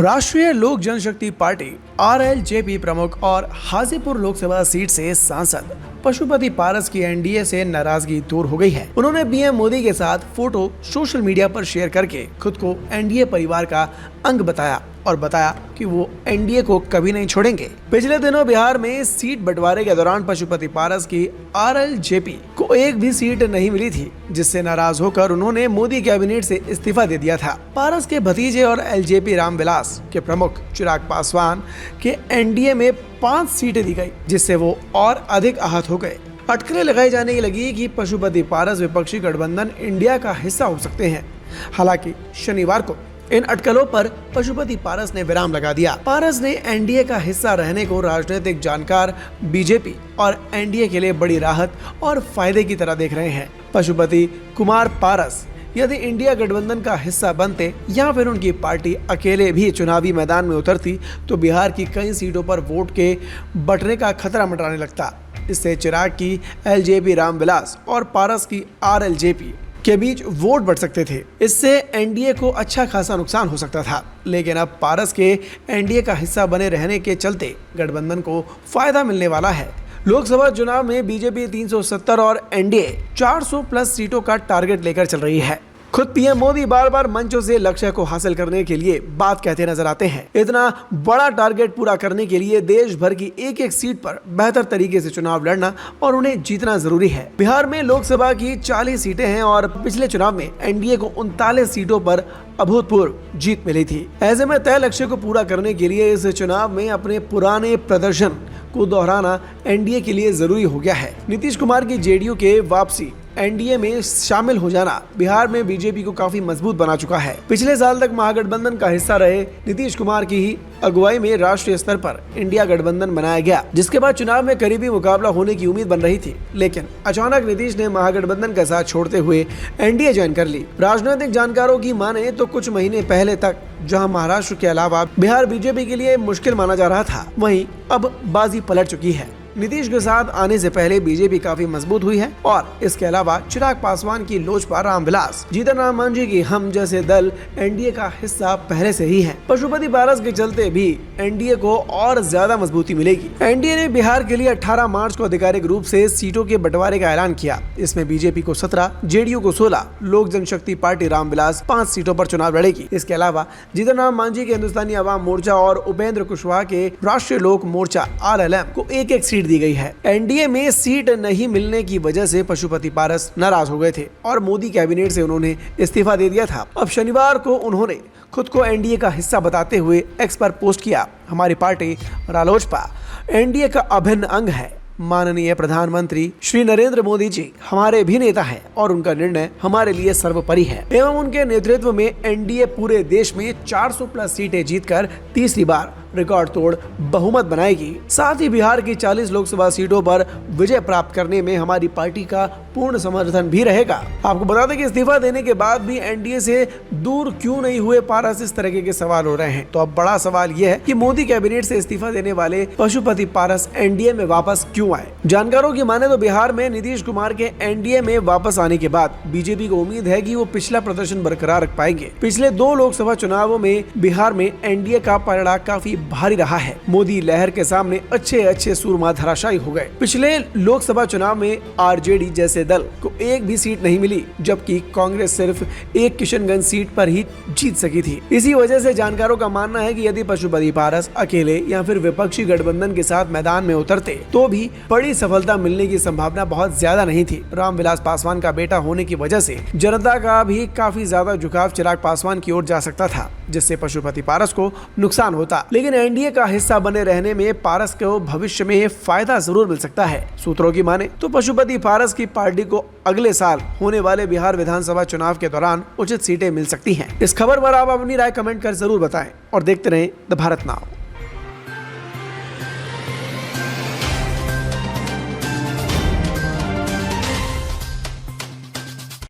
राष्ट्रीय लोक जनशक्ति party RLJP प्रमुख और हाजीपुर लोकसभा सीट से सांसद पशुपति पारस की एनडीए से नाराजगी दूर हो गई है। उन्होंने पीएम मोदी के साथ फोटो सोशल मीडिया पर शेयर करके खुद को एनडीए परिवार का अंग बताया और बताया कि वो एनडीए को कभी नहीं छोड़ेंगे। पिछले दिनों बिहार में सीट बंटवारे के दौरान पशुपति पारस की आरएलजेपी को एक भी सीट नहीं मिली थी, जिससे नाराज होकर उन्होंने मोदी कैबिनेट से इस्तीफा दे दिया था। पारस के भतीजे और एलजेपी रामविलास के प्रमुख चिराग पासवान के एनडीए में 5 सीटें दी गई, जिससे वो और अधिक आहत हो गए। अटकलें लगाई जाने लगी कि पशुपति पारस विपक्षी गठबंधन इंडिया का हिस्सा हो सकते हैं। हालांकि शनिवार को इन अटकलों पर पशुपति पारस ने विराम लगा दिया। पारस ने एनडीए का हिस्सा रहने को राजनीतिक जानकार बीजेपी और एनडीए के लिए बड़ी राहत और फायदे की तरह देख रहे हैं। पशुपति कुमार पारस यदि इंडिया गठबंधन का हिस्सा बनते या फिर उनकी पार्टी अकेले भी चुनावी मैदान में उतरती तो बिहार की कई सीटों पर वोट के बंटने का खतरा मंडराने लगता। इससे चिराग की एलजेपी रामविलास और पारस की आरएलजेपी के बीच वोट बढ़ सकते थे। इससे एनडीए को अच्छा खासा नुकसान हो सकता था, लेकिन अब पारस के एनडीए का हिस्सा बने रहने के चलते गठबंधन को फायदा मिलने वाला है। लोकसभा चुनाव में बीजेपी 370 और एनडीए 400 प्लस सीटों का टारगेट लेकर चल रही है। खुद पीएम मोदी बार बार मंचों से लक्ष्य को हासिल करने के लिए बात कहते नजर आते हैं। इतना बड़ा टारगेट पूरा करने के लिए देश भर की एक एक सीट पर बेहतर तरीके से चुनाव लड़ना और उन्हें जीतना जरूरी है। बिहार में लोकसभा की 40 सीटें हैं और पिछले चुनाव में एनडीए को 39 सीटों पर अभूतपूर्व जीत मिली थी। ऐसे में तय लक्ष्य को पूरा करने के लिए इस चुनाव में अपने पुराने प्रदर्शन को दोहराना एनडीए के लिए जरूरी हो गया है। नीतीश कुमार की जेडीयू के वापसी एनडीए में शामिल हो जाना बिहार में बीजेपी को काफी मजबूत बना चुका है। पिछले साल तक महागठबंधन का हिस्सा रहे नीतीश कुमार की ही अगुवाई में राष्ट्रीय स्तर पर इंडिया गठबंधन बनाया गया, जिसके बाद चुनाव में करीबी मुकाबला होने की उम्मीद बन रही थी। लेकिन अचानक नीतीश ने महागठबंधन का साथ छोड़ते हुए एनडीए ज्वाइन कर ली। राजनीतिक जानकारों की माने तो कुछ महीने पहले तक जहां महाराष्ट्र के अलावा बिहार बीजेपी के लिए मुश्किल माना जा रहा था, वहीं अब बाजी पलट चुकी है। नीतीश के साथ आने से पहले बीजेपी काफी मजबूत हुई है और इसके अलावा चिराग पासवान की लोजपा, रामविलास, जीतन राम मांझी की हम जैसे दल एनडीए का हिस्सा पहले से ही है। पशुपति पारस के चलते भी एनडीए को और ज्यादा मजबूती मिलेगी। एनडीए ने बिहार के लिए 18 मार्च को आधिकारिक रूप से सीटों के बंटवारे का ऐलान किया। इसमें बीजेपी को 17, जेडीयू को 16, लोक जनशक्ति पार्टी रामविलास 5 सीटों पर चुनाव लड़ेगी। इसके अलावा जीतन राम मांझी के हिंदुस्तानी अवाम मोर्चा और उपेंद्र कुशवाहा के राष्ट्रीय लोक मोर्चा आरएलएम को एक एक सीट दी गई है। एनडीए में सीट नहीं मिलने की वजह से पशुपति पारस नाराज हो गए थे और मोदी कैबिनेट से उन्होंने इस्तीफा दे दिया था। अब शनिवार को उन्होंने खुद को एनडीए का हिस्सा बताते हुए एक्स पर पोस्ट किया, हमारी पार्टी रालोजपा एनडीए का अभिन्न अंग है। माननीय प्रधानमंत्री श्री नरेंद्र मोदी जी हमारे भी नेता हैं और उनका निर्णय हमारे लिए सर्वोपरि है एवं उनके नेतृत्व में एनडीए पूरे देश में 400 प्लस सीटें जीतकर तीसरी बार रिकॉर्ड तोड़ बहुमत बनाएगी। साथ ही बिहार की 40 लोकसभा सीटों पर विजय प्राप्त करने में हमारी पार्टी का पूर्ण समर्थन भी रहेगा। आपको बता दें कि इस्तीफा देने के बाद भी एनडीए से दूर क्यों नहीं हुए पारस, इस तरह के सवाल हो रहे हैं। तो अब बड़ा सवाल यह है कि मोदी कैबिनेट से इस्तीफा देने वाले पशुपति पारस एनडीए में वापस क्यों आए। जानकारों की माने तो बिहार में नीतीश कुमार के एनडीए में वापस आने के बाद बीजेपी को उम्मीद है कि वो पिछला प्रदर्शन बरकरार रख पाएंगे। पिछले 2 लोकसभा चुनावों में बिहार में एनडीए का पलड़ा काफी भारी रहा है। मोदी लहर के सामने अच्छे सूरमा धराशायी हो गए। पिछले लोकसभा चुनाव में आरजेडी जैसे दल को एक भी सीट नहीं मिली, जबकि कांग्रेस सिर्फ एक किशनगंज सीट पर ही जीत सकी थी। इसी वजह से जानकारों का मानना है कि यदि पशुपति पारस अकेले या फिर विपक्षी गठबंधन के साथ मैदान में उतरते तो भी बड़ी सफलता मिलने की संभावना बहुत ज्यादा नहीं थी। रामविलास पासवान का बेटा होने की वजह से जनता का भी काफी ज्यादा झुकाव चिराग पासवान की ओर जा सकता था, जिससे पशुपति पारस को नुकसान होता। लेकिन एनडीए का हिस्सा बने रहने में पारस को भविष्य में फायदा जरूर मिल सकता है। सूत्रों की माने तो पशुपति पारस की पार्टी को अगले साल होने वाले बिहार विधानसभा चुनाव के दौरान उचित सीटें मिल सकती हैं। इस खबर पर आप अपनी राय कमेंट कर जरूर बताएं और देखते रहें द भारत नाउ।